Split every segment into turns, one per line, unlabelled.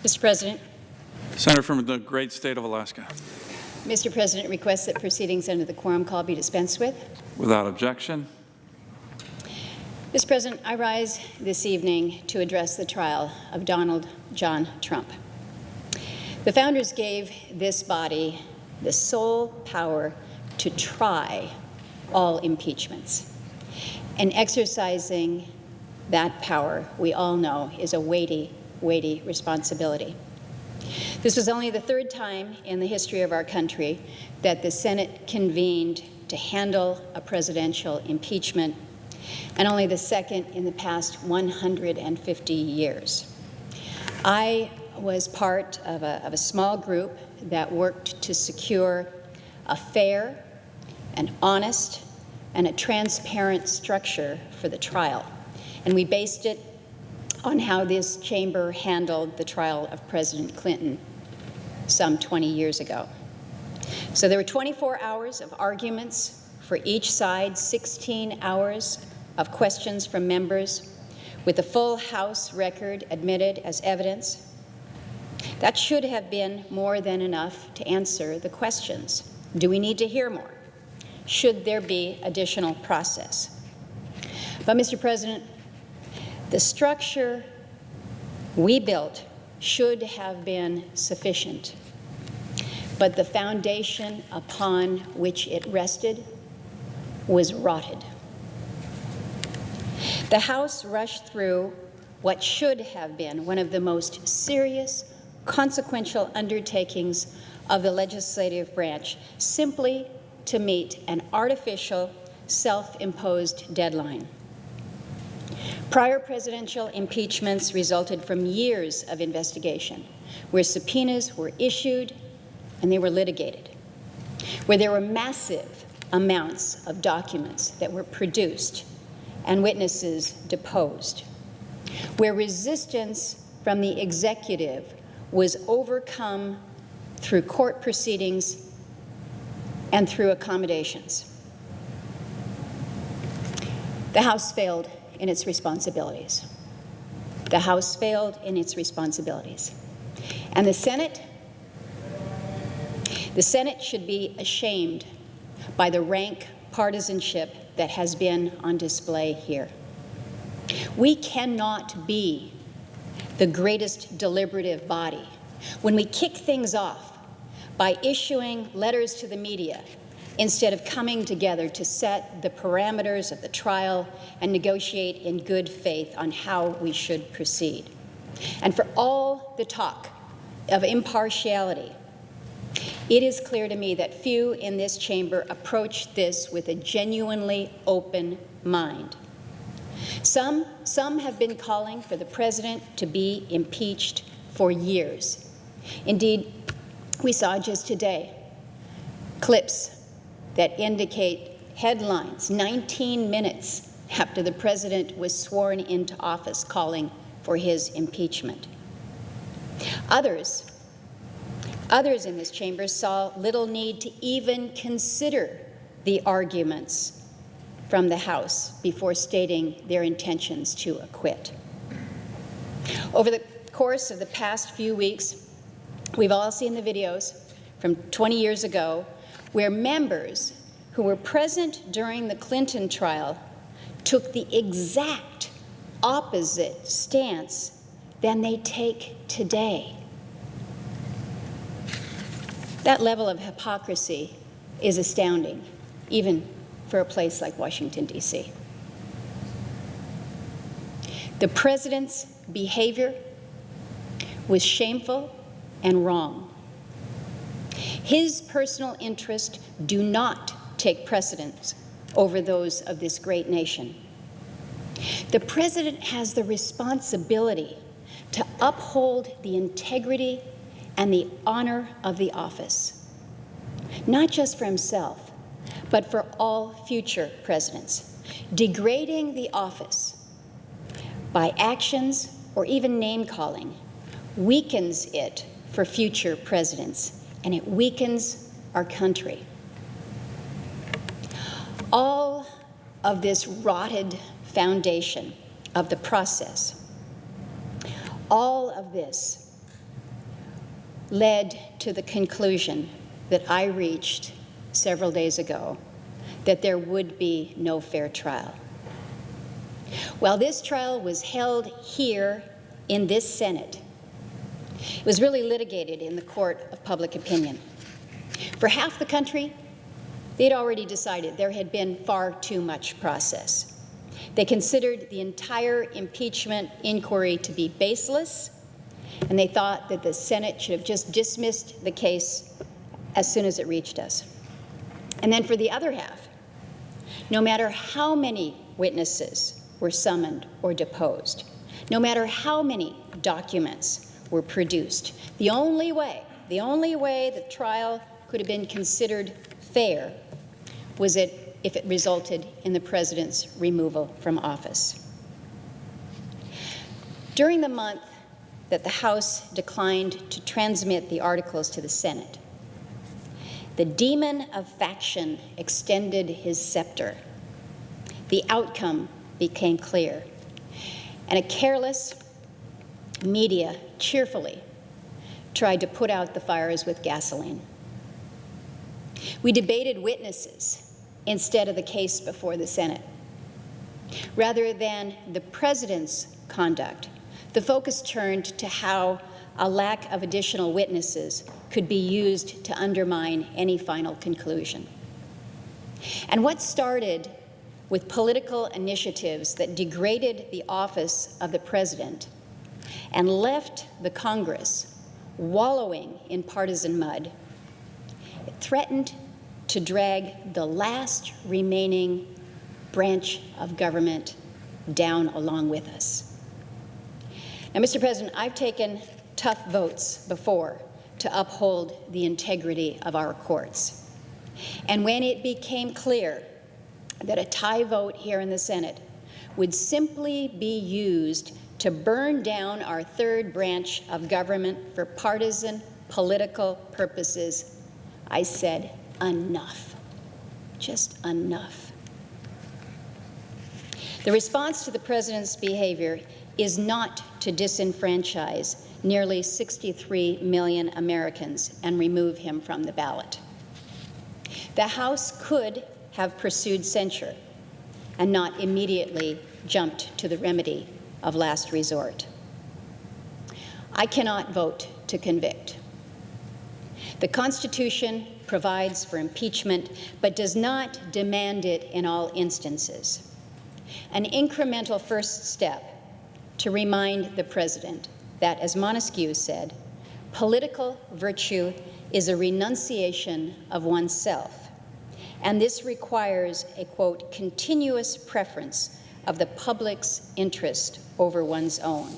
Mr. President.
Senator from the great state of Alaska.
Mr. President requests that proceedings under the quorum call be dispensed with.
Without objection.
Mr. President, I rise this evening to address the trial of Donald John Trump. The founders gave this body the sole power to try all impeachments. And exercising that power, we all know, is a weighty, weighty responsibility. This was only the third time in the history of our country that the Senate convened to handle a presidential impeachment, and only the second in the past 150 years. I was part of a small group that worked to secure a fair, an honest, and a transparent structure for the trial. And we based it on how this chamber handled the trial of President Clinton some 20 years ago. So there were 24 hours of arguments for each side, 16 hours of questions from members, with the full House record admitted as evidence. That should have been more than enough to answer the questions. Do we need to hear more? Should there be additional process? But, Mr. President, the structure we built should have been sufficient, but the foundation upon which it rested was rotted. The House rushed through what should have been one of the most serious, consequential undertakings of the legislative branch, simply to meet an artificial, self-imposed deadline. Prior presidential impeachments resulted from years of investigation, where subpoenas were issued and they were litigated, where there were massive amounts of documents that were produced and witnesses deposed, where resistance from the executive was overcome through court proceedings and through accommodations. The House failed in its responsibilities. The House failed in its responsibilities. And the Senate should be ashamed by the rank partisanship that has been on display here. We cannot be the greatest deliberative body when we kick things off by issuing letters to the media instead of coming together to set the parameters of the trial and negotiate in good faith on how we should proceed. And for all the talk of impartiality, it is clear to me that few in this chamber approach this with a genuinely open mind. Some have been calling for the president to be impeached for years. Indeed, we saw just today clips that indicate headlines 19 minutes after the president was sworn into office calling for his impeachment. Others in this chamber saw little need to even consider the arguments from the House before stating their intentions to acquit. Over the course of the past few weeks, we've all seen the videos from 20 years ago where members who were present during the Clinton trial took the exact opposite stance than they take today. That level of hypocrisy is astounding, even for a place like Washington, D.C. The president's behavior was shameful and wrong. His personal interests do not take precedence over those of this great nation. The president has the responsibility to uphold the integrity and the honor of the office, not just for himself, but for all future presidents. Degrading the office by actions or even name-calling weakens it for future presidents, and it weakens our country. All of this rotted foundation of the process, all of this led to the conclusion that I reached several days ago, that there would be no fair trial. While this trial was held here in this Senate, it was really litigated in the court of public opinion. For half the country, they'd already decided there had been far too much process. They considered the entire impeachment inquiry to be baseless, and they thought that the Senate should have just dismissed the case as soon as it reached us. And then for the other half, no matter how many witnesses were summoned or deposed, no matter how many documents were produced, the only way the trial could have been considered fair was if it resulted in the president's removal from office. During the month that the House declined to transmit the articles to the Senate, the demon of faction extended his scepter. The outcome became clear, and a careless media cheerfully tried to put out the fires with gasoline. We debated witnesses instead of the case before the Senate. Rather than the president's conduct, the focus turned to how a lack of additional witnesses could be used to undermine any final conclusion. And what started with political initiatives that degraded the office of the president and left the Congress wallowing in partisan mud, it threatened to drag the last remaining branch of government down along with us. Now, Mr. President, I've taken tough votes before to uphold the integrity of our courts. And when it became clear that a tie vote here in the Senate would simply be used to burn down our third branch of government for partisan political purposes, I said, enough, just enough. The response to the president's behavior is not to disenfranchise nearly 63 million Americans and remove him from the ballot. The House could have pursued censure and not immediately jumped to the remedy of last resort. I cannot vote to convict. The Constitution provides for impeachment, but does not demand it in all instances. An incremental first step to remind the president that, as Montesquieu said, political virtue is a renunciation of oneself, and this requires a, quote, continuous preference of the public's interest over one's own.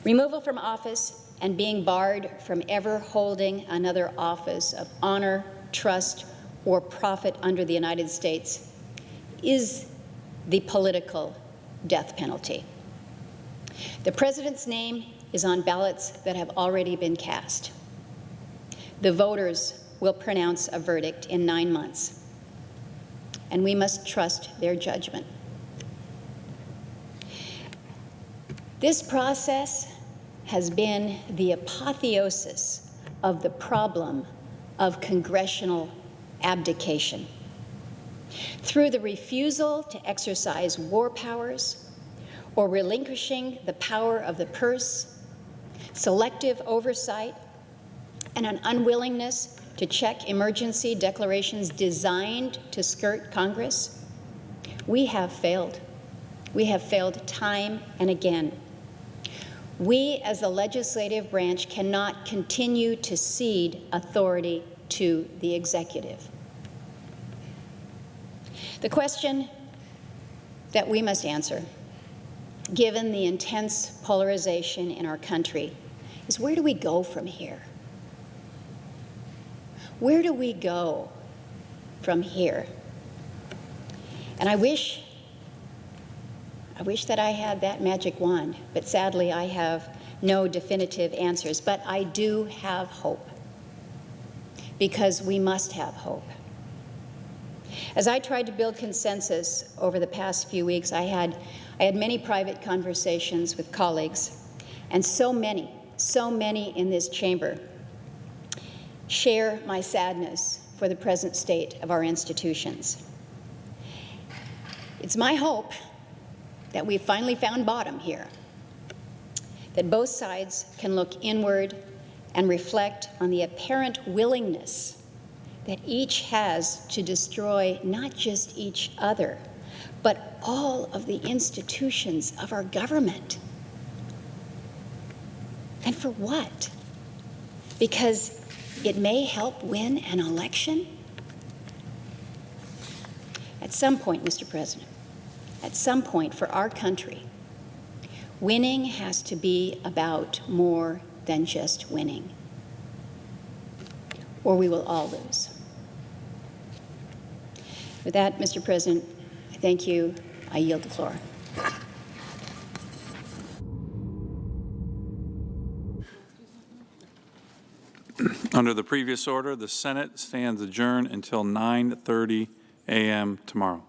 Removal from office and being barred from ever holding another office of honor, trust, or profit under the United States is the political death penalty. The president's name is on ballots that have already been cast. The voters will pronounce a verdict in 9 months, and we must trust their judgment. This process has been the apotheosis of the problem of congressional abdication. Through the refusal to exercise war powers or relinquishing the power of the purse, selective oversight, and an unwillingness to check emergency declarations designed to skirt Congress, we have failed. We have failed time and again. We, as the legislative branch, cannot continue to cede authority to the executive. The question that we must answer, given the intense polarization in our country, is where do we go from here? Where do we go from here? And I wish that I had that magic wand, but sadly I have no definitive answers. But I do have hope, because we must have hope. As I tried to build consensus over the past few weeks, I had many private conversations with colleagues, and so many so many in this chamber, share my sadness for the present state of our institutions. It's my hope that we've finally found bottom here, that both sides can look inward and reflect on the apparent willingness that each has to destroy not just each other, but all of the institutions of our government. And for what? Because it may help win an election? At some point, Mr. President, at some point for our country, winning has to be about more than just winning, or we will all lose. With that, Mr. President, I thank you. I yield the floor.
Under the previous order, the Senate stands adjourned until 9:30 a.m. tomorrow.